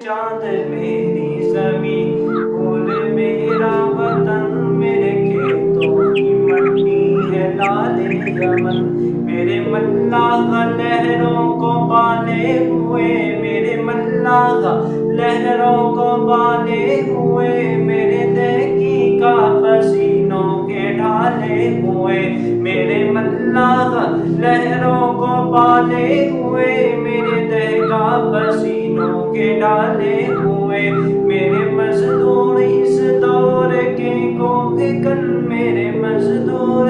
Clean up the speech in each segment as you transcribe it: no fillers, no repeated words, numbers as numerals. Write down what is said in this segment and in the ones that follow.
چاند میری زمین پھول میرا وطن، میرے کھیتوں کی مٹی ہے لال یمن، میرے ملاح لہروں کو پالے ہوئے، میرے ملاح لہروں کو پالے ہوئے، میرے دہکی کا پسینوں کے ڈھالے ہوئے، میرے ملاح لہروں کو پالے ہوئے، میرے دہکا پسینوں کے ڈالے ہوئے، میرے مزدور اس دور کے کوہ کن، میرے مزدور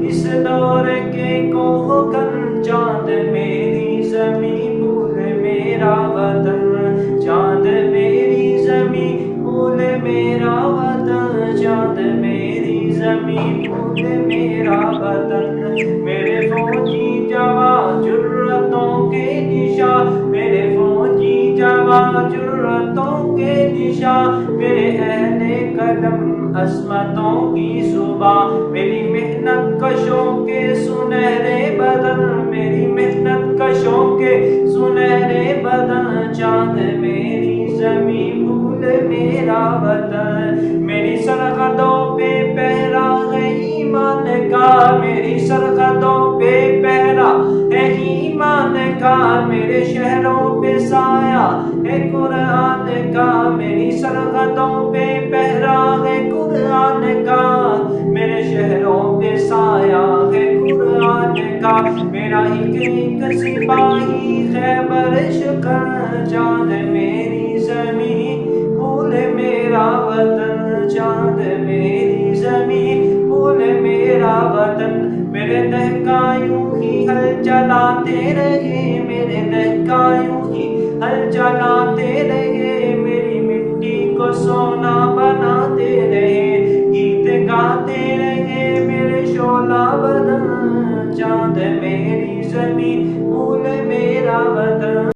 اس دور کے کوہ کن، چاند میری زمین پھول میرا وطن، چاند میری زمین پھول میرا وطن، چاند میری زمین پھول میرا وطن، میرے فوجی جواں جرأتوں کے نشاں، میرے فوجی جواں جرأتوں کے نشاں، میرے اہل قلم عظمتوں کی صبح، میری محنت کشوں کے سنہرے بدن، میری محنت کشوں کے سنہرے بدن، چاند میری زمین پھول میرا وطن، میری سرحدوں پہ پہرا ہے ایمان کا، میری سرحدوں پہ پہرا ہے ایمان کا، میرے شہروں پہ سایہ ہے قرآن کا، میری سرحدوں پہ پہرا ہے قرآن کا، میرے شہروں پہ سایہ ہے قرآن کا، میرا ایک سپاہی خیبر شکن، چاند میری زمین پھول میرا وطن، چاند میری زمین پھول میرا وطن، میرے دہکا یوں ہی ہل چلاتے رہے، میرے دہکا یوں ہی ہل چلاتے رہے، میری مٹی کو سونا بناتے رہے، گیت گاتے رہے میرے شعلہ بدن، چاند میری زمین پھول میرا وطن۔